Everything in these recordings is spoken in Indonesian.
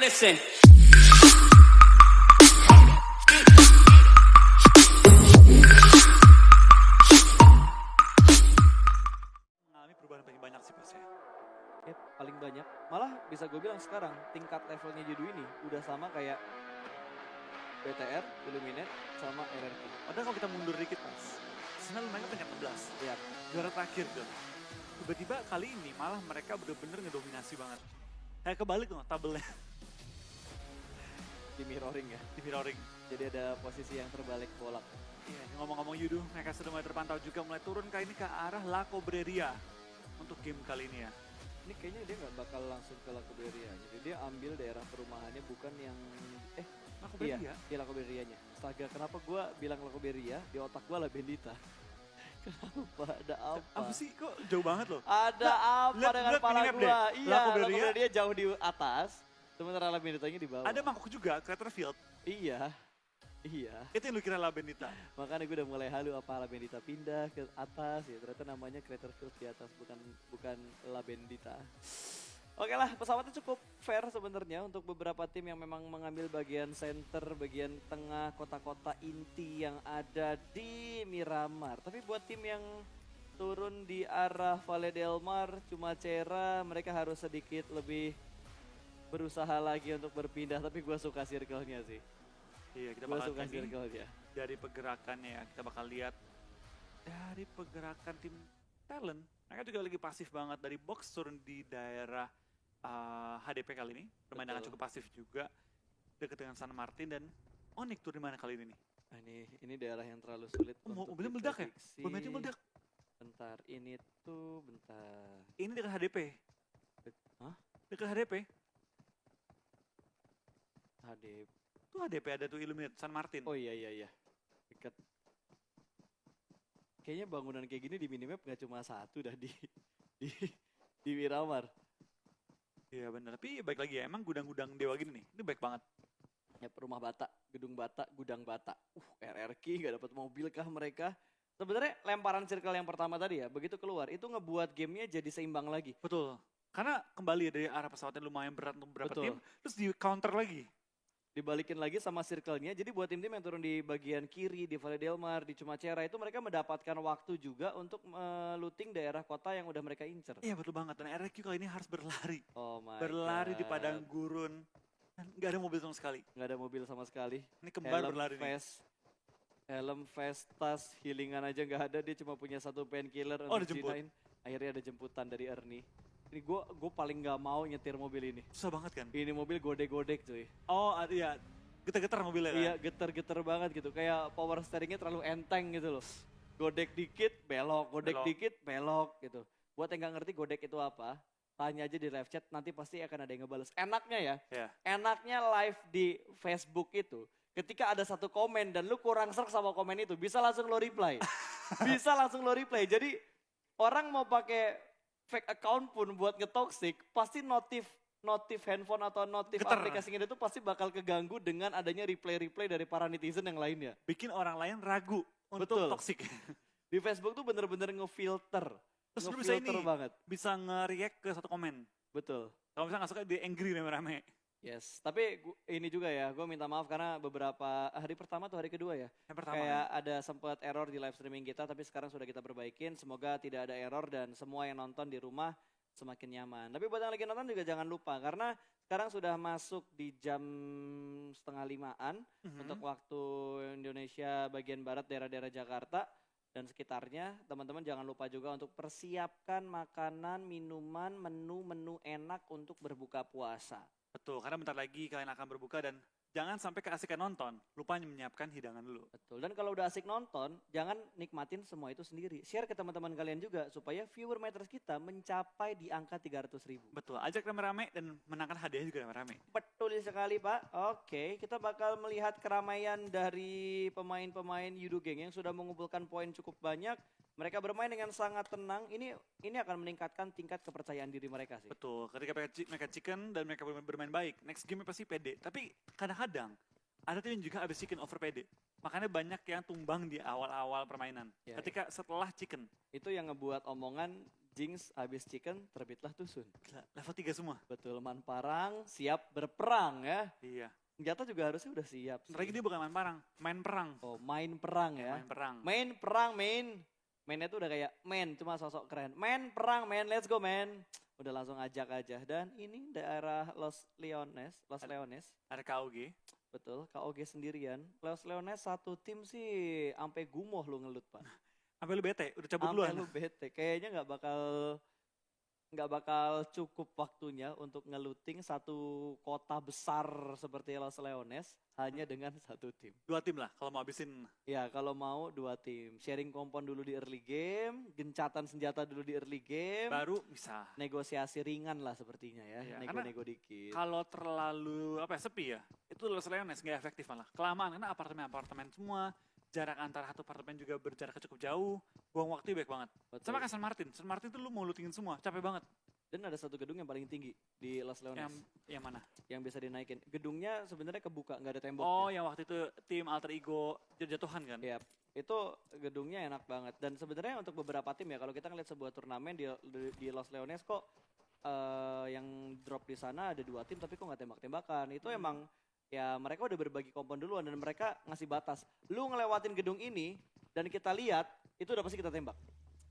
listen. Mengalami perubahan paling banyak sih pas ya. Ya, paling banyak. Malah bisa gue bilang sekarang tingkat levelnya Judu ini udah sama kayak BTR, Illuminate, sama RRQ. Padahal kalau kita mundur dikit pas, Arsenal mereka peringkat 16, Ya, juara terakhir tuh. Tiba-tiba kali ini malah mereka bener-bener ngedominasi banget. Kayak kebalik loh tabelnya di mirroring ya. di mirroring. Jadi ada posisi yang terbalik bolak. Iya, ngomong-ngomong Yudu, mereka sudah mulai terpantau juga mulai turun kali ini ke arah La Cobreria untuk game kali ini ya. Ini kayaknya dia nggak bakal langsung ke La Cobreria. Jadi dia ambil daerah perumahannya bukan yang La Cobreria? Iya La Coberianya. Astaga, kenapa gue bilang La Coberia? Di otak gue La Bendita. Kenapa? Ada apa? Apa sih? Kok jauh banget loh? Ada apa dengan lihat pala minimap gue? deh. Iya, La La Coberia. Coberia jauh di atas. Sementara La Benditanya di bawah. Ada mangkok juga, Craterfield. Iya. Iya. Itu yang lu kira La Bendita. Makanya gue udah mulai halu apa La Bendita pindah ke atas ya. Ternyata namanya Craterfield di atas, bukan La Bendita. Oke lah, pesawatnya cukup fair sebenarnya untuk beberapa tim yang memang mengambil bagian center, bagian tengah, kota-kota inti yang ada di Miramar. Tapi buat tim yang turun di arah Valle del Mar, Chumacera, mereka harus sedikit lebih berusaha lagi untuk berpindah. Tapi gue suka circle-nya sih. Iya, kita Gue bakal suka ini circle-nya. dari pergerakannya ya. Kita bakal lihat dari pergerakan tim talent. Mereka juga lagi pasif banget dari box turun di daerah HDP kali ini. Bermain dengan Betul. cukup pasif juga. Dekat dengan San Martin dan Onyx turun di mana kali ini nih? Nah, ini daerah yang terlalu sulit Oh, untuk mobilnya meledak ya? diprediksi. Mobilnya meledak. Bentar, ini tuh bentar. Ini dekat HDP. Hah? Dekat HDP. HDP. Tuh HDP ada tuh Illuminate San Martin. Oh iya. Dekat. Kayaknya bangunan kayak gini di minimap nggak cuma satu dah di di Miramar. Iya benar. Tapi baik lagi ya, emang gudang-gudang dewa gini nih. Ini baik banget. Ya rumah bata, gedung bata, gudang bata. RRQ nggak dapat mobil kah mereka? Sebenarnya lemparan circle yang pertama tadi ya, begitu keluar itu ngebuat gamenya jadi seimbang lagi. Betul. Karena kembali dari arah pesawatnya lumayan berat untuk beberapa Betul. tim, terus di counter lagi. Dibalikin lagi sama circle-nya. Jadi buat tim-tim yang turun di bagian kiri, di Valle del Mar, di Chumacera itu mereka mendapatkan waktu juga untuk looting daerah kota yang udah mereka incer. Iya betul banget. Dan RRQ kali ini harus berlari. Oh my Berlari di God. padang gurun. Dan nggak ada mobil sama sekali. Nggak ada mobil sama sekali. Ini kembar Helm berlari nih. vest, helm vest, tas, healingan aja nggak ada. Dia cuma punya satu painkiller Oh, untuk dijemput. G9. Akhirnya ada jemputan dari Ernie. Ini gue paling nggak mau nyetir mobil ini. Susah banget kan? Ini mobil godek-godek cuy. Oh iya. Getar-getar mobilnya kan? Iya geter-geter banget gitu. Kayak power steeringnya terlalu enteng gitu loh. Godek dikit belok, godek Belok. dikit belok gitu. Buat yang nggak ngerti godek itu apa, tanya aja di live chat, nanti pasti akan ada yang ngebales. Enaknya ya, Iya. enaknya live di Facebook itu, ketika ada satu komen dan lu kurang serk sama komen itu, bisa langsung lo reply. Bisa langsung lo reply. Jadi orang mau pakai fake account pun buat nge-toxic, pasti notif handphone atau notif Getar. aplikasinya itu pasti bakal keganggu dengan adanya reply-reply dari para netizen yang lainnya. Bikin orang lain ragu untuk Betul. toxic. Di Facebook tuh bener-bener ngefilter. Terus lu bisa ini, banget. bisa nge-react ke satu komen. Betul. Kalau misalnya nggak suka, dia angry rame-rame. Yes, tapi ini juga ya, gue minta maaf karena beberapa hari pertama atau hari kedua ya, Yang pertama kayak ya. ada sempat error di live streaming kita, tapi sekarang sudah kita perbaikin. Semoga tidak ada error dan semua yang nonton di rumah semakin nyaman. Tapi buat yang lagi nonton juga jangan lupa karena sekarang sudah masuk di jam 4:30 untuk waktu Indonesia bagian barat, daerah-daerah Jakarta dan sekitarnya. Teman-teman jangan lupa juga untuk persiapkan makanan, minuman, menu-menu enak untuk berbuka puasa. Betul, karena bentar lagi kalian akan berbuka dan jangan sampai keasikan nonton, lupa menyiapkan hidangan dulu. Betul. Dan kalau udah asik nonton, jangan nikmatin semua itu sendiri. Share ke teman-teman kalian juga supaya viewer meters kita mencapai di angka 300.000. Betul, ajak rame-rame dan menangkan hadiah juga rame-rame. Betul sekali Pak. Oke, kita bakal melihat keramaian dari pemain-pemain Yudu Gang yang sudah mengumpulkan poin cukup banyak. Mereka bermain dengan sangat tenang. Ini akan meningkatkan tingkat kepercayaan diri mereka sih. Betul, ketika mereka chicken dan mereka bermain baik, next game pasti pede. Tapi kadang-kadang ada tim yang juga habis chicken over pede. Makanya banyak yang tumbang di awal-awal permainan. Ya, ketika setelah chicken. Itu yang ngebuat omongan Jinx, habis Chicken, terbitlah Tusun. Gila, level 3 semua. Betul, Man Parang siap berperang ya. Iya. Senjata juga harusnya udah siap sih. Ntar lagi dia bukan main perang, main perang. Oh, main perang ya. Main perang. Main perang, main. Mainnya tuh udah kayak main, cuma sosok keren. Main perang, main, let's go, man. Udah langsung ajak aja. Dan ini daerah Los Leones. Ada KOG. Betul, KOG sendirian. Los Leones satu tim sih sampai gumoh lu ngelut, Pak. Sampai lu bete, udah cabut Sampai duluan. lu bete. Kayaknya nggak bakal cukup waktunya untuk ngeluting satu kota besar seperti Los Leones hanya dengan satu tim. 2 tim lah kalau mau habisin. Ya kalau mau 2 tim. Sharing kompon dulu di early game, gencatan senjata dulu di early game. Baru bisa. Negosiasi ringan lah sepertinya ya, Iya, nego-nego dikit. Kalau terlalu sepi ya, itu Los Leones nggak efektif malah. Kelamaan karena apartemen semua, jarak antara satu apartemen juga berjarak cukup jauh, buang waktu baik banget. Betul. Sama kayak San Martin tuh lu mau lootingin semua, capek banget. Dan ada satu gedung yang paling tinggi di Los Leones Yang mana? yang bisa dinaikin. Gedungnya sebenarnya kebuka, nggak ada tembok. Oh, yang waktu itu tim Alter Ego jatuhan kan? Ya, itu gedungnya enak banget. Dan sebenarnya untuk beberapa tim ya, kalau kita ngeliat sebuah turnamen di Los Leones kok yang drop di sana ada 2 tim tapi kok nggak tembak-tembakan. Itu emang ya mereka udah berbagi kompon duluan dan mereka ngasih batas. Lu ngelewatin gedung ini dan kita lihat itu udah pasti kita tembak.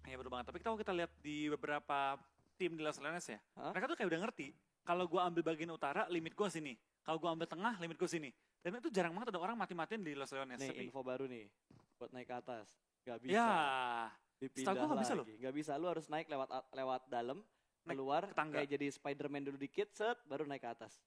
Iya betul banget. Tapi kalau kita lihat di beberapa tim di Los Leones ya, Hah? mereka tuh kayak udah ngerti. Kalau gua ambil bagian utara, limit gua sini. Kalau gua ambil tengah, limit gua sini. Dan itu jarang banget ada orang mati-matian di Los Leones. Nih Sepi. info baru nih buat naik ke atas. Gak bisa. Ya, Dipindah setahu gua nggak bisa loh. Gak bisa, lu harus naik lewat dalam, Naik keluar ke tangga. kayak jadi Spider-Man dulu dikit, set baru naik ke atas.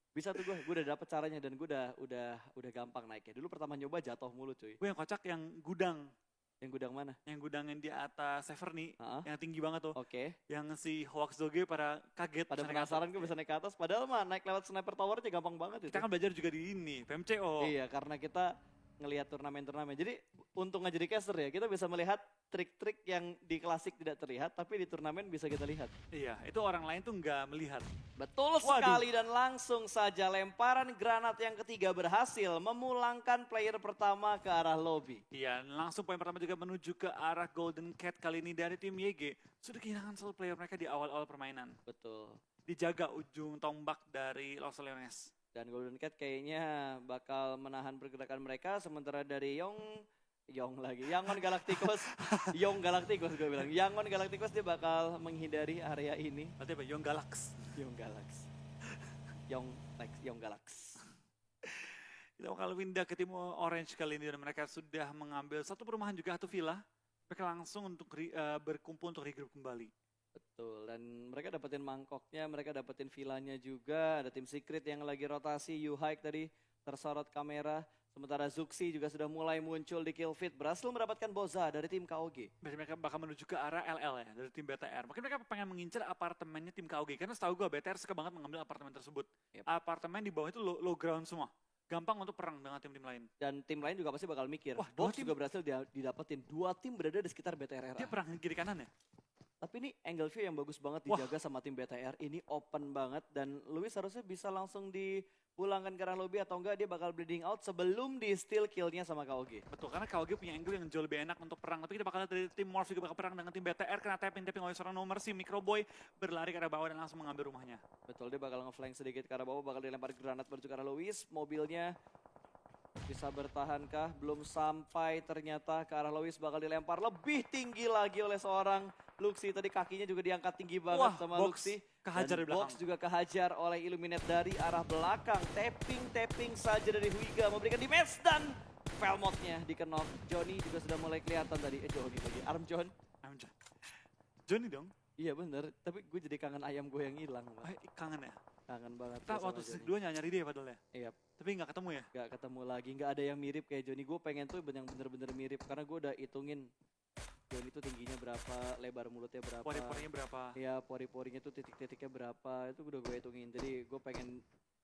Bisa tuh gue udah dapet caranya dan gue udah gampang naiknya. Dulu pertama nyoba jatuh mulu cuy. Gue yang kocak yang gudang. Yang gudang mana? Yang gudang yang di atas Severny, Heeh. yang tinggi banget tuh. Oke. Yang si Hoax Doge pada kaget. Pada bisa naik penasaran atas. gue bisa naik ke atas. Padahal mah naik lewat sniper tower aja gampang banget itu. Kita kan belajar juga di ini, PMCO. Iya, karena kita ngelihat turnamen-turnamen. Jadi untung aja di caster ya, kita bisa melihat trik-trik yang di klasik tidak terlihat, tapi di turnamen bisa kita lihat. Iya, itu orang lain tuh nggak melihat. Betul Waduh. sekali dan langsung saja lemparan granat yang ketiga berhasil memulangkan player pertama ke arah lobby. Iya, langsung poin pertama juga menuju ke arah Golden Cat kali ini dari tim YG. Sudah kehilangan selalu player mereka di awal-awal permainan. Betul. Dijaga ujung tombak dari Los Leones. Dan Golden Cat kayaknya bakal menahan pergerakan mereka sementara dari Yangon Galacticos, Yong Galacticos gue bilang. Yangon Galacticos dia bakal menghindari area ini. Berarti apa? Young Galax. Yong Galax. Yong Galax. Kita bakal pindah ke tim Orange kali ini dan mereka sudah mengambil satu perumahan juga, satu villa. Mereka langsung untuk berkumpul untuk regroup kembali. Betul, dan mereka dapetin mangkoknya, mereka dapetin villanya juga. Ada tim secret yang lagi rotasi, U-Hike tadi tersorot kamera. Sementara Zuxi juga sudah mulai muncul di kill feed, berhasil mendapatkan Boza dari tim KOG. Berarti mereka bakal menuju ke arah LL ya, dari tim BTR. Mungkin mereka pengen mengincar apartemennya tim KOG, karena setahu gue BTR suka banget mengambil apartemen tersebut. Yep. Apartemen di bawah itu low ground semua. Gampang untuk perang dengan tim-tim lain. Dan tim lain juga pasti bakal mikir, Wah, dua Box tim. juga berhasil didapetin. 2 tim berada di sekitar BTR era. Dia perang kiri kanan ya? Tapi ini angle view yang bagus banget Wah. dijaga sama tim BTR. Ini open banget dan Luis harusnya bisa langsung dipulangkan ke arah lobby atau enggak dia bakal bleeding out sebelum di steal killnya sama KOG. Betul, karena KOG punya angle yang jauh lebih enak untuk perang. Tapi kita bakal lihat dari tim Morph juga bakal perang dengan tim BTR. Kena tapping oleh seorang nomor si Microboy. Berlari ke arah bawah dan langsung mengambil rumahnya. Betul, dia bakal ngeflank sedikit ke arah bawah, bakal dilempar granat menuju ke arah Luis. Mobilnya bisa bertahankah? Belum sampai ternyata ke arah Luis, bakal dilempar lebih tinggi lagi oleh seorang Luxi. Tadi kakinya juga diangkat tinggi banget Wah, sama Box Luxi. kehajar Dan di belakang. Box juga kehajar oleh Illuminate dari arah belakang. Tapping saja dari Huiga memberikan damage dan Velmotnya dikenok. Johnny juga sudah mulai kelihatan tadi. Johnny lagi. Arm John. Johnny dong. Iya bener, tapi gue jadi kangen ayam gue yang hilang. Pak. Kangen ya? Kangen banget. Kita gue sama waktu Johnny. season 2 nyari dia padahal ya. Iya, Tapi nggak ketemu ya? gak ketemu lagi, gak ada yang mirip kayak Johnny. Gue pengen tuh yang bener-bener mirip karena gue udah hitungin Johnny tuh tingginya berapa, lebar mulutnya berapa. Pori-porinya berapa? Ya pori-porinya tuh titik-titiknya berapa, itu udah gue hitungin. Jadi gue pengen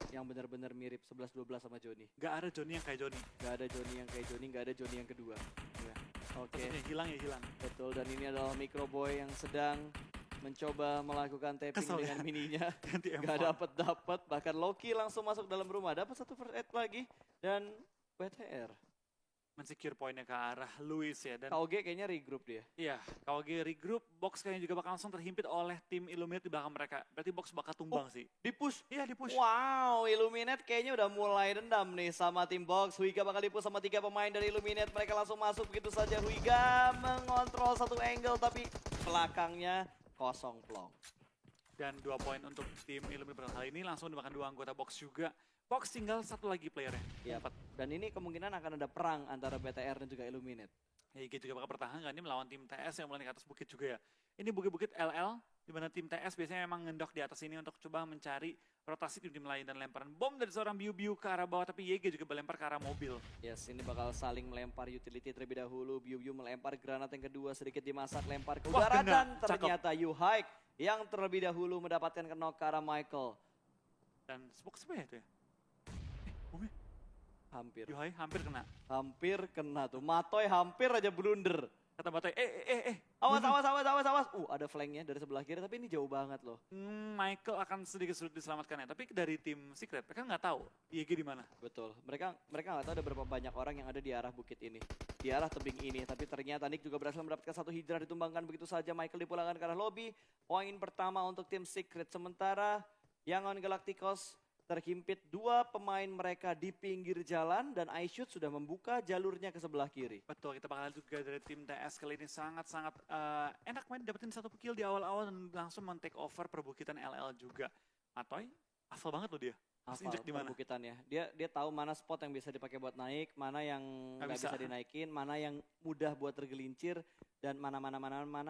yang bener-bener mirip 11-12 sama Johnny. Gak ada Johnny yang kayak Johnny. Gak ada Johnny yang kayak Johnny, gak ada Johnny yang kedua. Iya. Oke, Maksudnya hilang ya hilang. betul. Dan ini adalah Microboy yang sedang mencoba melakukan tapping Kesel ya? dengan mininya. Ganti M4. Gak dapet, bahkan Loki langsung masuk dalam rumah. Dapat satu first aid lagi dan BTR men-secure poinnya ke arah Luis ya. Dan KOG kayaknya regroup dia. iya, kalau regroup, box kayaknya juga bakal langsung terhimpit oleh tim Illuminate di belakang mereka. Berarti box bakal tumbang sih. Di-push. Iya, di-push. Wow, Illuminate kayaknya udah mulai dendam nih sama tim Box. Huiga bakal di-push sama 3 pemain dari Illuminate. Mereka langsung masuk begitu saja. Huiga mengontrol satu angle tapi belakangnya kosong plong. Dan 2 poin untuk tim Illuminate kali ini langsung dimakan 2 anggota box juga. Box tinggal 1 lagi playernya. Iya, dan ini kemungkinan akan ada perang antara BTR dan juga Illuminate. YG juga bakal bertahan kan ini melawan tim TS yang mulai ke atas bukit juga ya. Ini bukit-bukit LL, di mana tim TS biasanya memang ngendok di atas ini untuk coba mencari rotasi tim lain dan lemparan bom dari seorang Biu-Biu ke arah bawah, tapi YG juga melempar ke arah mobil. Yes, ini bakal saling melempar utility terlebih dahulu. Biu-Biu melempar granat yang kedua, sedikit dimasak, lempar ke udara, dan ternyata Yuhaik yang terlebih dahulu mendapatkan knock ke arah Michael. Dan smoke sebenarnya itu ya? Bomnya? Hampir. Yuhai hampir kena. Hampir kena tuh. Matoy hampir aja blunder. Kata Matoy, Awas. Ada flanknya dari sebelah kiri, tapi ini jauh banget loh. Michael akan sedikit sulit diselamatkan ya. Tapi dari tim Secret, mereka nggak tahu YG di mana. Betul. Mereka nggak tahu ada berapa banyak orang yang ada di arah bukit ini, di arah tebing ini. Tapi ternyata Nick juga berhasil mendapatkan 1 hijrah, ditumbangkan begitu saja. Michael dipulangkan ke arah lobby. Poin pertama untuk tim Secret. Sementara Yangon Galacticos terhimpit 2 pemain mereka di pinggir jalan dan iShoot sudah membuka jalurnya ke sebelah kiri. Betul, kita bakal juga dari tim TS kali ini sangat-sangat enak main dapetin 1 kill di awal-awal dan langsung men-take over perbukitan LL juga. Matoy, hafal banget loh dia. Hafal perbukitannya. Dia tahu mana spot yang bisa dipakai buat naik, mana yang nggak bisa dinaikin, mana yang mudah buat tergelincir, dan mana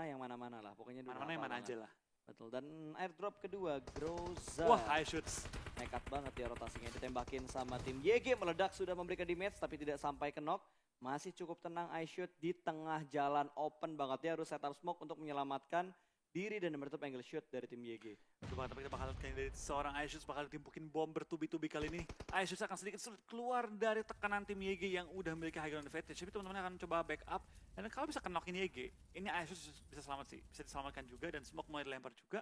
yang mana-mana lah. Pokoknya mana-mana yang mana aja lah. Betul, dan airdrop kedua, Groza. Wah, iShoots. Nekat banget ya rotasinya, ditembakin sama tim YG, meledak sudah memberikan damage tapi tidak sampai ke knock. Masih cukup tenang iShoot di tengah jalan open banget, dia harus setup smoke untuk menyelamatkan diri dan menutup angle shoot dari tim YG. Betul banget, tapi kita bakal lihat dari seorang iShoots bakal ditimpukin bom bertubi-tubi kali ini. iShoots akan sedikit sulit keluar dari tekanan tim YG yang udah memiliki high ground advantage. Tapi teman-teman akan coba backup. Dan kalau bisa knock-in YG, ini iShoots bisa selamat sih. Bisa diselamatkan juga dan smoke mulai dilempar juga.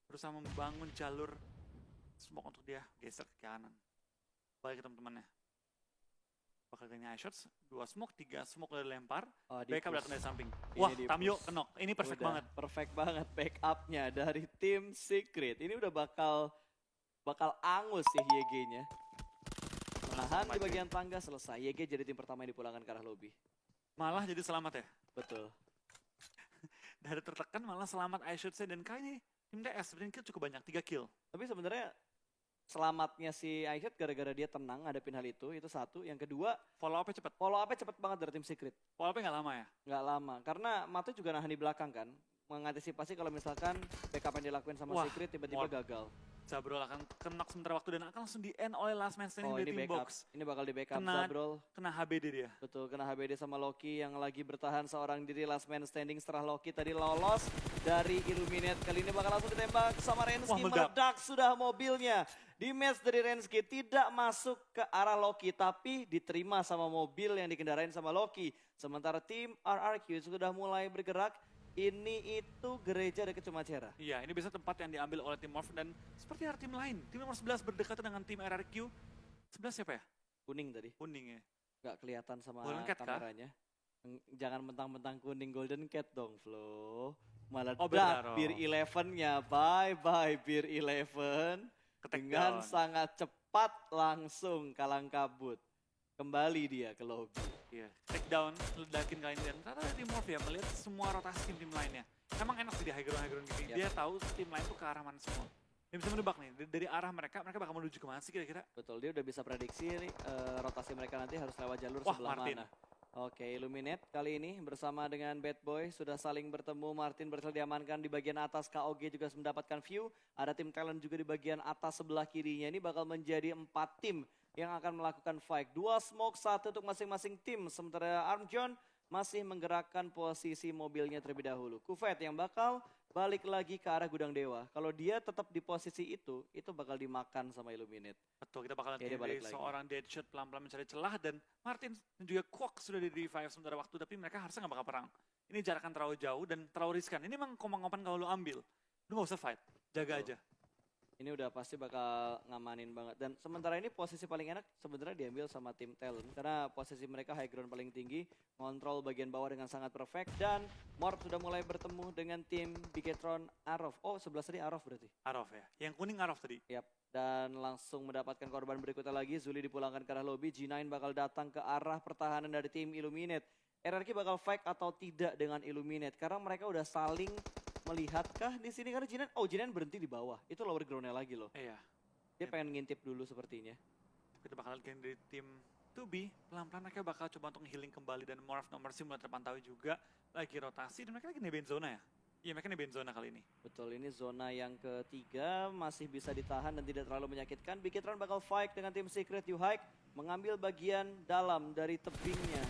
Berusaha membangun jalur smoke untuk dia geser ke kanan. Balik ke teman-temannya. Bakal kayaknya iShots, 2 smoke, 3 smoke udah dilempar. Backup datang dari samping. Wah, Tamyo knock. Ini perfect banget. Perfect banget backupnya dari tim Secret. Ini udah bakal angus sih YG-nya. Menahan di bagian tangga, selesai. YG jadi tim pertama yang dipulangkan ke arah lobby. Malah jadi selamat ya? Betul. Dari tertekan malah selamat iShots-nya dan kali ini tim TS sebenarnya kill cukup banyak, 3 kill. Tapi sebenarnya selamatnya si iShot gara-gara dia tenang ngadepin hal itu satu. Yang kedua, follow up-nya cepet banget dari tim Secret. Follow up-nya nggak lama ya? Nggak lama, karena Mato juga nahan di belakang kan. Mengantisipasi kalau misalkan backup yang dilakuin sama Secret tiba-tiba gagal. Zabrol akan knock sementara waktu dan akan langsung di-end oleh last man standing dari tim Box. Ini bakal di backup Zabrol. Kena HBD dia. Betul, kena HBD sama Loki yang lagi bertahan seorang diri last man standing setelah Loki tadi lolos dari Illuminate. Kali ini bakal langsung ditembak sama Rensky. Meledak sudah mobilnya. Di match dari Rensky tidak masuk ke arah Loki tapi diterima sama mobil yang dikendarain sama Loki. Sementara tim RRQ sudah mulai bergerak. Ini itu gereja dekat Cumacera. Iya, ini biasa tempat yang diambil oleh tim Morph dan seperti tim lain. Tim nomor 11 berdekatan dengan tim RRQ. 11 siapa ya? Kuning tadi. Kuning ya. Gak kelihatan sama Golden Cat kameranya. Jangan mentang-mentang kuning Golden Cat dong, Flo. Malah Beer 11-nya. Bye-bye Beer 11. Dengan sangat cepat langsung kalang kabut. Kembali dia ke lobby. Iya, take down, ledakin kali ini. Dan ternyata tim Morph ya melihat semua rotasi tim lainnya. Emang enak sih di high ground gini. Dia tahu tim lain tuh ke arah mana semua. Dia bisa menebak nih, dari arah mereka bakal menuju kemana sih kira-kira? Betul, dia udah bisa prediksi rotasi mereka nanti harus lewat jalur sebelah mana. Oke, Illuminate kali ini bersama dengan Bad Boy sudah saling bertemu. Martin berhasil diamankan di bagian atas, KOG juga mendapatkan view. Ada tim Talent juga di bagian atas sebelah kirinya. Ini bakal menjadi 4 tim yang akan melakukan fight. 2 smoke, 1 untuk masing-masing tim. Sementara Armjon masih menggerakkan posisi mobilnya terlebih dahulu. Kufet yang bakal balik lagi ke arah Gudang Dewa. Kalau dia tetap di posisi itu bakal dimakan sama Illuminate. Betul, kita bakal lihat dari seorang Deadshot pelan-pelan mencari celah dan Martin dan juga Kwok sudah di revive sementara waktu, tapi mereka harusnya nggak bakal perang. Ini jarak terlalu jauh dan terlalu riskan. Ini memang komang-komang kalau lu ambil. Lu nggak usah fight, jaga aja. Ini udah pasti bakal ngamanin banget. Dan sementara ini posisi paling enak sebenarnya diambil sama tim Talon. Karena posisi mereka high ground paling tinggi. Ngontrol bagian bawah dengan sangat perfect. Dan Morph sudah mulai bertemu dengan tim Bigetron Arof. Oh, sebelah tadi Arof berarti. Arof ya. Yang kuning Arof tadi. Yap. Dan langsung mendapatkan korban berikutnya lagi. Zuli dipulangkan ke arah lobby. G9 bakal datang ke arah pertahanan dari tim Illuminate. RRQ bakal fight atau tidak dengan Illuminate. Karena mereka udah saling melihatkah di sini karena Jinan berhenti di bawah. Itu lower ground-nya lagi loh. Iya. Dia pengen ngintip dulu sepertinya. Kita bakal lihat dari tim 2B. Pelan-pelan mereka bakal coba untuk healing kembali. Dan Morph nomor sim mulai terpantau juga. Lagi rotasi dan mereka lagi nebeng zona ya. Iya mereka nebeng zona kali ini. Betul, ini zona yang ketiga masih bisa ditahan dan tidak terlalu menyakitkan. Bigetron bakal fight dengan tim Secret Yuhike. Mengambil bagian dalam dari tebingnya.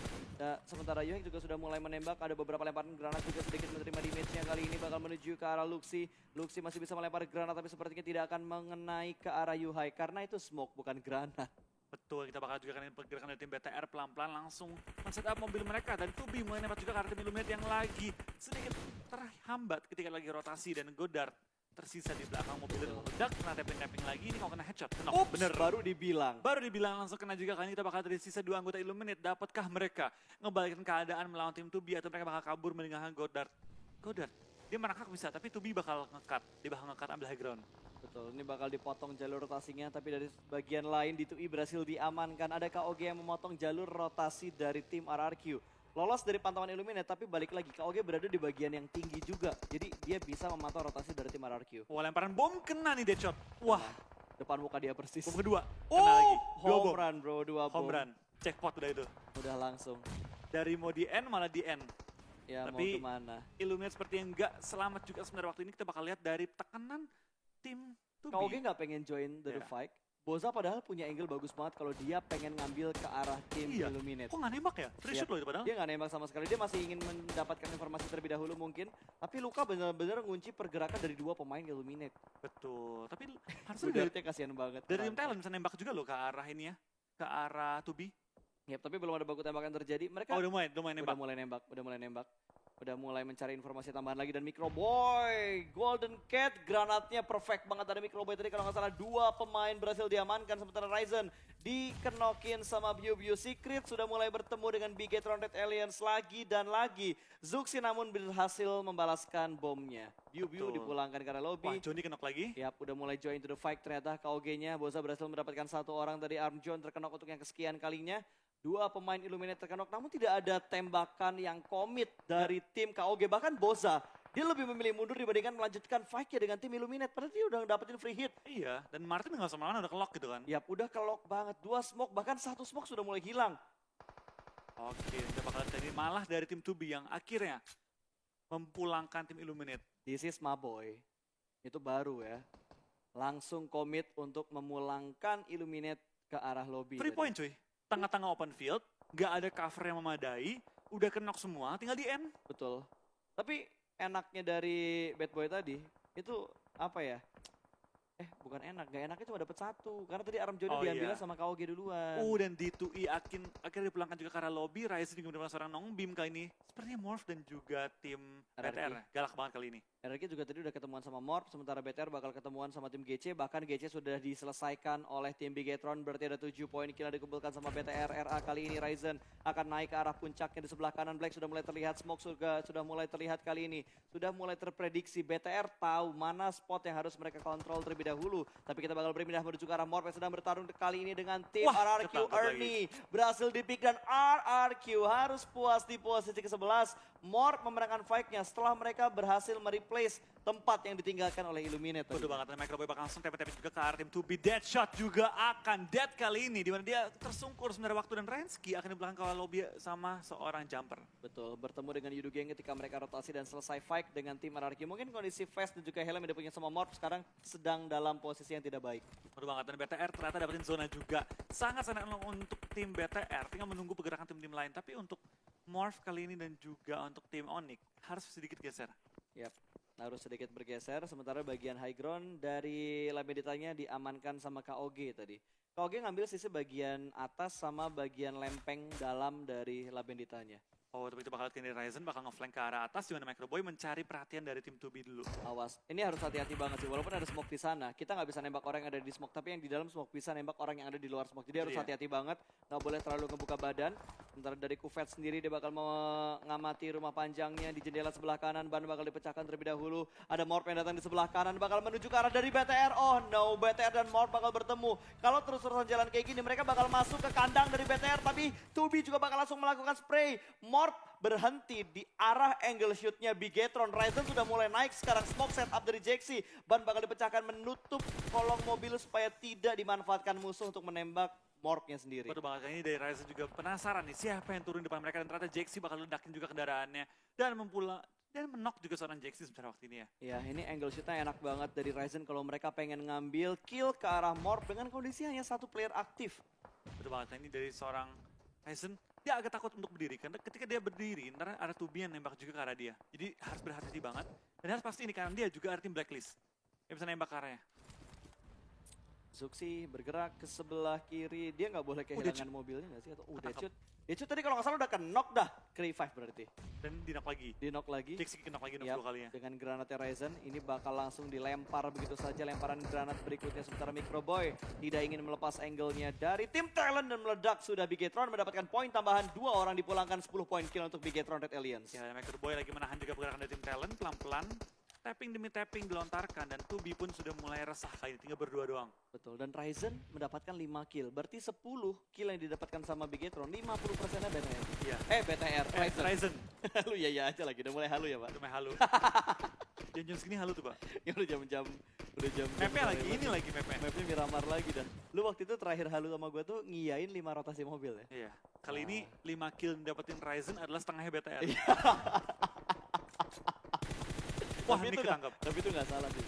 Sementara Yuhike juga sudah mulai menembak. Ada beberapa lemparan granat juga sedikit menerima damage-nya. Kali ini bakal menuju ke arah Luxi. Luxi masih bisa melempar granat tapi sepertinya tidak akan mengenai ke arah Yuhike. Karena itu smoke bukan granat. Betul, kita bakal juga kan pergerakan dari tim BTR pelan-pelan langsung men-setup mobil mereka. Dan 2B mulai nembak juga ke arah tim Illuminate yang lagi sedikit terhambat ketika lagi rotasi. Dan Godard tersisa di belakang mobil dan meledak, kena tapping lagi, ini kalau kena headshot, kena. Bener, baru dibilang. Baru dibilang langsung kena juga, kali ini kita bakal dari sisa 2 anggota Illuminate. Dapatkah mereka ngebalikin keadaan melawan tim 2B atau mereka bakal kabur meninggalkan Godard? Godard, dia merangkak bisa, tapi 2B bakal nge-cut, dia bakal nge-cut ambil high ground. Betul, ini bakal dipotong jalur rotasinya, tapi dari bagian lain di 2i berhasil diamankan. Ada KOG yang memotong jalur rotasi dari tim RRQ. Lolos dari pantauan Illuminate, tapi balik lagi, KOG berada di bagian yang tinggi juga. Jadi dia bisa memantau rotasi dari tim RRQ. Wah, lemparan bom kena nih Deadshot. Wah, depan muka dia persis. bom kedua, kena lagi. Home run bro, 2 bom. Home run, jackpot udah itu. Udah langsung. Dari mau di end malah di end. Ya tapi mau kemana. Illuminate seperti yang nggak selamat juga sebenarnya waktu ini. Kita bakal lihat dari tekanan tim 2B. KOG nggak pengen join the fight. Boza padahal punya angle bagus banget kalau dia pengen ngambil ke arah tim Illuminate. Kok nggak nembak ya? Free shoot loh itu padahal. Dia nggak nembak sama sekali, dia masih ingin mendapatkan informasi terlebih dahulu mungkin. Tapi Luka benar-benar ngunci pergerakan dari 2 pemain Illuminate. Betul, tapi harusnya Udah kasihan banget. dari tim Talon bisa nembak juga loh ke arah ini ya, ke arah 2B. Ya, tapi belum ada baku tembakan terjadi. Mereka udah mulai nembak. Udah mulai nembak. Udah mulai mencari informasi tambahan lagi dan Microboy, Golden Cat, granatnya perfect banget dari Microboy tadi kalau nggak salah 2 pemain berhasil diamankan sementara Ryzen dikenokin sama Biu Secret sudah mulai bertemu dengan Bigetron Red Aliens lagi dan lagi. Zuxi namun berhasil membalaskan bomnya. Biu dipulangkan ke arah lobby. Wah, Johnny kenok lagi. Yap, udah mulai join to the fight ternyata KOG-nya. Boza berhasil mendapatkan 1 orang dari Armjon terkenok untuk yang kesekian kalinya. 2 pemain Illuminate terkenok, namun tidak ada tembakan yang komit dari tim KOG. Bahkan Boza, dia lebih memilih mundur dibandingkan melanjutkan fight-nya dengan tim Illuminate. Padahal dia udah dapetin free hit. Iya, dan Martin nggak sama udah ke-lock gitu kan. Yap, udah ke-lock banget. 2 smoke, bahkan 1 smoke sudah mulai hilang. Oke, kita bakal jadi malah dari tim 2B yang akhirnya mempulangkan tim Illuminate. This is my boy. Itu baru ya. Langsung komit untuk memulangkan Illuminate ke arah lobby. Free point cuy. Tengah-tengah open field, nggak ada cover yang memadai, udah kenok semua, tinggal di end. Betul. Tapi enaknya dari Bad Boy tadi, itu apa ya? Bukan enak, gak enaknya cuma dapat 1. Karena tadi Arm Johnny diambilnya sama KOG duluan. Dan D2E akhirnya dipulangkan juga ke arah lobby. Ryzen juga menerima seorang Nongbim kali ini. Sepertinya Morph dan juga tim BTR. Galak banget kali ini. RRQ juga tadi udah ketemuan sama Morph, sementara BTR bakal ketemuan sama tim GC. Bahkan GC sudah diselesaikan oleh tim Bigetron. Berarti ada 7 poin kill dikumpulkan sama BTR. RA kali ini Ryzen akan naik ke arah puncaknya di sebelah kanan. Black sudah mulai terlihat, Smoke sudah mulai terlihat kali ini. Sudah mulai terprediksi. BTR tahu mana spot yang harus mereka kontrol terlebih dahulu. Tapi kita bakal berpindah menuju ke arah Morph yang sedang bertarung kali ini dengan tim RRQ. Ernie berhasil dipick dan RRQ harus puas di posisi ke-11. Morph memenangkan fight-nya setelah mereka berhasil mereplace tempat yang ditinggalkan oleh Illuminate. Betul banget, dan Microboy bakal langsung tepet juga ke arah tim 2B. Deadshot juga akan dead kali ini, dimana dia tersungkur sebenarnya waktu dan Rensky akan di belakang kawal lobby sama seorang jumper. Betul, bertemu dengan Yudu Gang ketika mereka rotasi dan selesai fight dengan tim RRQ. Mungkin kondisi Fast dan juga Helm yang dipunya sama Morph sekarang sedang dalam posisi yang tidak baik. Betul banget, dan BTR ternyata dapetin zona juga. Sangat-sangat untuk tim BTR, tinggal menunggu pergerakan tim-tim lain. Tapi untuk Morph kali ini dan juga untuk tim Onyx harus sedikit geser. Yap, harus sedikit bergeser. Sementara bagian high ground dari Labeditanya diamankan sama KOG tadi. KOG ngambil sisi bagian atas sama bagian lempeng dalam dari Labeditanya. Oh, tapi itu bakal dari Ryzen bakal nge-flank ke arah atas, di mana Microboy mencari perhatian dari tim 2B dulu. Awas, ini harus hati-hati banget sih. Walaupun ada smoke di sana, kita nggak bisa nembak orang yang ada di smoke, tapi yang di dalam smoke bisa nembak orang yang ada di luar smoke. Jadi harus Iya. hati-hati banget, nggak boleh terlalu ngebuka badan. Sementara dari Kufet sendiri dia bakal mengamati rumah panjangnya di jendela sebelah kanan. Ban bakal dipecahkan terlebih dahulu. Ada Morp yang datang di sebelah kanan, bakal menuju ke arah dari BTR. Oh no, BTR dan Morp bakal bertemu. Kalau terus-terusan jalan kayak gini, mereka bakal masuk ke kandang dari BTR, tapi 2B juga bakal langsung melakukan spray. Morp berhenti di arah angle shootnya Bigetron. Ryzen sudah mulai naik sekarang, smoke setup dari Jaxi. Ban bakal dipecahkan menutup kolong mobil supaya tidak dimanfaatkan musuh untuk menembak Morpnya sendiri. Betul banget, ini dari Ryzen juga penasaran nih siapa yang turun di depan mereka, dan ternyata Jaxi bakal ledakin juga kendaraannya. Dan menok juga seorang Jaxi sebenarnya waktu ini ya. Ya, ini angle shootnya enak banget dari Ryzen kalau mereka pengen ngambil kill ke arah Morp dengan kondisi hanya satu player aktif. Betul banget, nah ini dari seorang Ryzen, dia agak takut untuk berdiri, karena ketika dia berdiri, ntar ada 2B yang nembak juga ke arah dia. Jadi harus berhati-hati banget, dan harus pasti ini karena dia juga ada tim blacklist. Dia bisa nembak ke arahnya. Zuxi bergerak ke sebelah kiri, dia nggak boleh kehilangan mobilnya nggak sih? Atau Ketangkap. Deadshot tadi kalau nggak salah udah ke-knock dah, ke revive berarti. Dan di-knock lagi. Di-knock lagi. Jaxi knock lagi, knock Yap, 2 kalinya. dengan granatnya Ryzen, ini bakal langsung dilempar begitu saja, lemparan granat berikutnya. Sementara Microboy tidak ingin melepas angle-nya dari tim Talent dan meledak. Sudah Bigetron mendapatkan poin tambahan, 2 orang dipulangkan, 10 poin kill untuk Bigetron Red Aliens. Ya, Microboy lagi menahan juga pergerakan dari tim Talent, pelan-pelan. Tapping demi tapping dilontarkan, dan 2B pun sudah mulai resah kali ini, tinggal berdua doang. Betul, dan Ryzen mendapatkan 5 kill. Berarti 10 kill yang didapatkan sama Bigetron, 50%-nya BTR. Iya. BTR, Ryzen. Ryzen. Halu ya aja lagi, udah mulai halu ya Pak. Cuma halu. Jam-jam segini halu tuh, Pak. Ya udah jam-jam. Mapnya lagi, ini lagi mapnya. Mapnya Miramar lagi dah. Lu waktu itu terakhir halu sama gue tuh ngiyain 5 rotasi mobil ya. Iya. Kali ini 5 kill dapetin Ryzen adalah setengahnya BTR. Wah, ini ketangkap. Tapi itu nggak salah sih.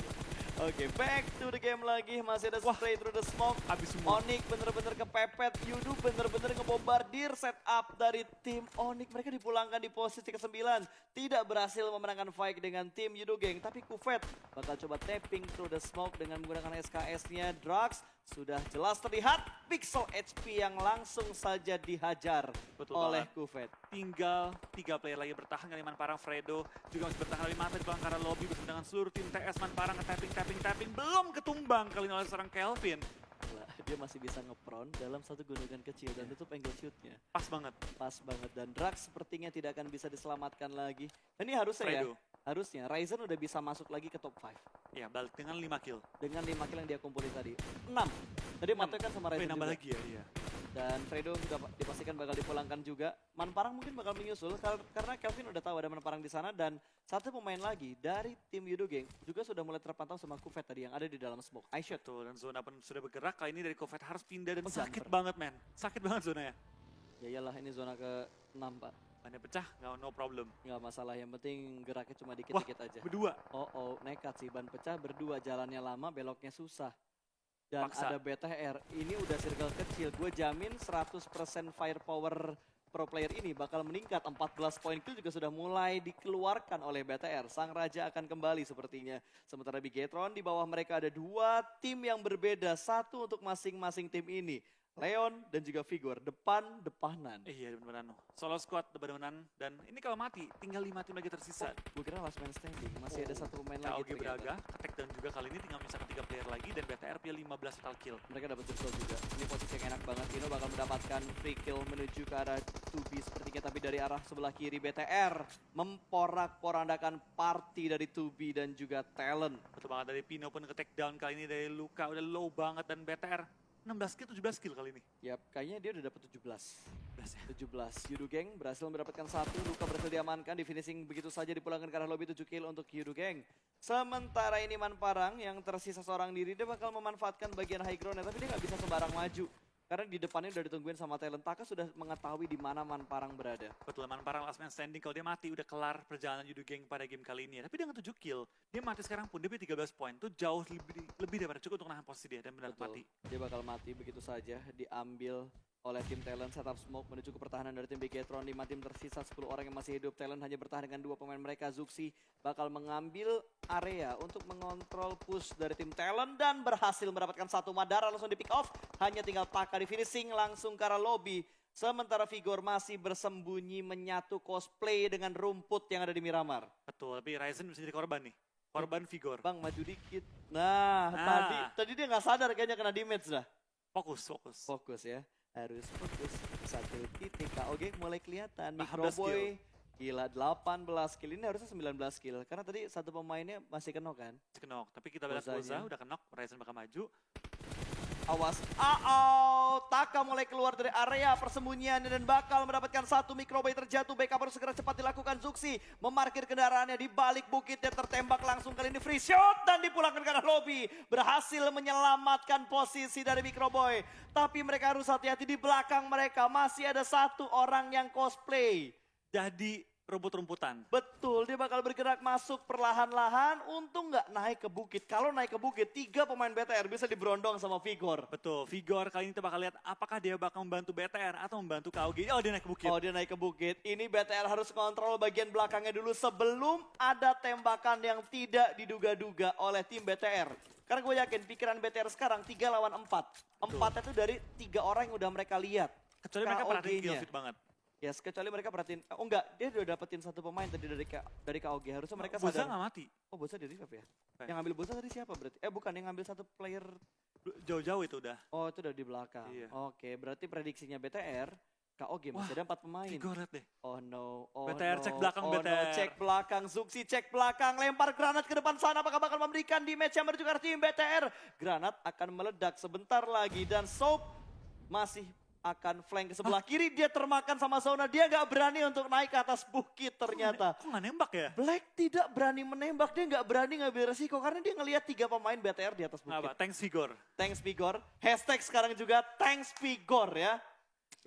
Oke, back to the game lagi. Masih ada spray through the smoke. Habis semua. Onyx bener-bener kepepet. Yudu bener-bener ngebombardir setup dari tim Onyx. Mereka dipulangkan di posisi ke-9. Tidak berhasil memenangkan fight dengan tim Yudu Gang. Tapi Kufet bakal coba tapping through the smoke dengan menggunakan SKS-nya. Drugs sudah jelas terlihat. Pixel HP yang langsung saja dihajar oleh Kufet. Tinggal 3 player lagi bertahan. Kali Manparang, Fredo juga masih bertahan. Kali Mata di belakang arah lobby bersama dengan seluruh tim TS. Manparang tapping. Belum ketumbang kali ini oleh seorang Kelvin. Dia masih bisa ngepron dalam satu gunungan kecil dan tutup angle shootnya. Pas banget. Pas banget, dan Drax sepertinya tidak akan bisa diselamatkan lagi. Dan ini harusnya Fredo. Harusnya Ryzen udah bisa masuk lagi ke top 5. Ya, balik dengan 5 kill. Dengan 5 kill yang dia kumpulin tadi. 6. Tadi Matoy kan sama Ryzen nambah juga. lagi ya, iya. Dan Fredo sudah dipastikan bakal dipulangkan juga. Manparang mungkin bakal menyusul karena Kelvin udah tahu ada Manparang di sana, dan satu pemain lagi dari tim Yudo Gang juga sudah mulai terpantau sama Kufet tadi yang ada di dalam smoke. iShot. Betul, dan zona pun sudah bergerak. Kali ini dari Kofet harus pindah dan Pegang, sakit banget, men. Sakit banget zonanya. Ya iyalah, ini zona ke-6 Pak. Bannya pecah, no problem. Nggak masalah, yang penting geraknya cuma dikit-dikit aja. Berdua. Oh, nekat sih, ban pecah berdua, jalannya lama, beloknya susah. Dan Paksa. ada BTR, ini udah circle kecil, gue jamin 100% firepower pro player ini bakal meningkat. 14 poin kill juga sudah mulai dikeluarkan oleh BTR. Sang Raja akan kembali sepertinya. Sementara Bigetron di bawah mereka ada 2 tim yang berbeda, satu untuk masing-masing tim ini. Leon dan juga Vigor, depan-depanan. Iya, benar-benar. Solo squad depan-depanan, dan ini kalau mati tinggal 5 tim lagi tersisa. Gue kira last man standing, masih ada satu pemain lagi KOG ternyata. Braga, ke down juga kali ini, tinggal menyisakan 3 player lagi, dan BTR punya 15 total kill. Mereka dapat circle juga. Ini posisi yang enak banget. Dino bakal mendapatkan free kill menuju ke arah 2B sepertinya, tapi dari arah sebelah kiri BTR memporak-porandakan party dari 2B dan juga Talent. Betul banget, dari Pino pun ke take down kali ini, dari Luka udah low banget, dan BTR 16 kill, 17 kill kali ini. Yap, kayaknya dia udah dapat 17. 17 ya. 17. Yudu Gang berhasil mendapatkan 1, Luka berhasil diamankan, di finishing begitu saja dipulangkan ke arah lobby, 7 kill untuk Yudu Gang. Sementara ini Manparang yang tersisa seorang diri, dia bakal memanfaatkan bagian high ground-nya, tapi dia nggak bisa sembarang maju. Karena di depannya udah ditungguin sama Talent. Taka sudah mengetahui di mana Manparang berada. Betul, Manparang last man standing. Kalau dia mati udah kelar perjalanan Yudo Gang pada game kali ini. Tapi dia nggak 7 kill. Dia mati sekarang pun, dia punya 13 poin. Itu jauh lebih daripada cukup untuk nahan posisi dia dan benar mati. Dia bakal mati begitu saja, diambil oleh tim Talent. Setup smoke menuju ke pertahanan dari tim Bigetron. 5 tim tersisa, 10 orang yang masih hidup. Talent hanya bertahan dengan 2 pemain mereka. Zuxi bakal mengambil area untuk mengontrol push dari tim Talent dan berhasil mendapatkan 1 Madara, langsung di pick off. Hanya tinggal Taka di finishing langsung ke arah lobby. Sementara Vigor masih bersembunyi menyatu cosplay dengan rumput yang ada di Miramar. Betul, tapi Ryzen bisa jadi korban nih. Korban Vigor. Bang maju dikit. Nah, tadi dia nggak sadar kayaknya kena damage dah. Fokus, fokus. Fokus ya, harus fokus. Satu titik KOG mulai kelihatan. 18 Microboy gila 18 kill, ini harusnya 19 kill. Karena tadi satu pemainnya masih kena kan. Kenok, tapi kita lihat Bozanya. Boza udah kenok, Ryzen bakal maju. Awas, Taka mulai keluar dari area persembunyian dan bakal mendapatkan satu Microboy terjatuh. Backup harus segera cepat dilakukan. Zuxi memarkir kendaraannya di balik bukit dan tertembak langsung kali ini free shot dan dipulangkan ke arah lobby. Berhasil menyelamatkan posisi dari Microboy. Tapi mereka harus hati-hati, di belakang mereka masih ada satu orang yang cosplay. Jadi rumput-rumputan. Betul, dia bakal bergerak masuk perlahan-lahan. Untung nggak naik ke bukit. Kalau naik ke bukit, 3 pemain BTR bisa diberondong sama Vigor. Betul, Vigor kali ini kita bakal lihat apakah dia bakal membantu BTR atau membantu KOG. Oh, dia naik ke bukit. Oh, dia naik ke bukit. Ini BTR harus kontrol bagian belakangnya dulu sebelum ada tembakan yang tidak diduga-duga oleh tim BTR. Karena gue yakin pikiran BTR sekarang 3 lawan 4. 4 itu dari 3 orang yang udah mereka lihat. Kecuali mereka perhatiin KOG-nya. kill fit banget. Ya, kecuali mereka perhatiin. Oh enggak, dia udah dapetin satu pemain tadi dari KOG. Harusnya mereka Boza sadar. nggak mati. Oh, Boza di revive ya? Oke. Yang ngambil Boza tadi siapa berarti? Bukan, yang ngambil satu player. Jauh-jauh itu udah. Oh, itu udah di belakang. Iya. Oke, berarti prediksinya BTR, KOG masih Wah, ada 4 pemain. Vigor lihat deh. Oh no, oh BTR no, cek belakang, oh no, BTR. cek belakang, Zuxi cek belakang, lempar granat ke depan sana, apakah bakal memberikan damage yang menuju ke arah tim BTR? Granat akan meledak sebentar lagi dan Soap masih akan flank ke sebelah kiri, dia termakan sama Zona, dia nggak berani untuk naik ke atas bukit ternyata. Kok nggak nembak ya? Black tidak berani menembak, dia nggak berani ngambil resiko karena dia ngelihat 3 pemain BTR di atas Nggak apa, bukit. thanks Vigor. Thanks Vigor, hashtag sekarang juga thanks Vigor ya.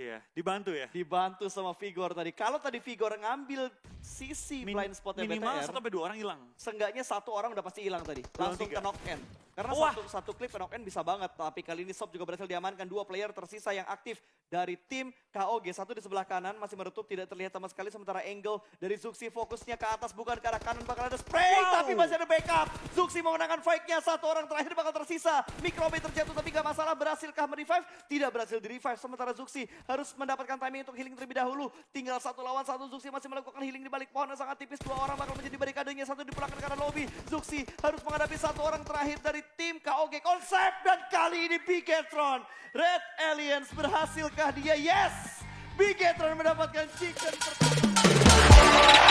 Iya, dibantu ya. Dibantu sama Vigor tadi. Kalau tadi Vigor ngambil sisi blind spotnya Minimal BTR, 1-2 orang hilang. seenggaknya 1 orang udah pasti hilang tadi. Belum Langsung 3. ke knock end. Karena Wah. satu klip ke knock end bisa banget. Tapi kali ini Sob juga berhasil diamankan. 2 player tersisa yang aktif dari tim KOG. 1 di sebelah kanan masih menutup, tidak terlihat sama sekali. Sementara angle dari Zuxi fokusnya ke atas, bukan ke arah kanan. Bakal ada spray, Wow. tapi masih ada backup. Zuxi memenangkan fight-nya. 1 orang terakhir bakal tersisa. Microbe terjatuh tapi gak masalah. Berhasilkah merevive? Tidak berhasil di-revive. Sementara Zuxi harus mendapatkan timing untuk healing terlebih dahulu. Tinggal 1 lawan 1. Zuxi masih melakukan healing di balik pohon yang sangat tipis. 2 orang bakal menjadi barikadenya. 1 dipulangkan ke arah lobby. Zuxi harus menghadapi 1 orang terakhir dari tim KOG Konsep. Dan kali ini Bigetron, Red Aliens, berhasilkah dia? Yes! Bigetron mendapatkan chicken pertama.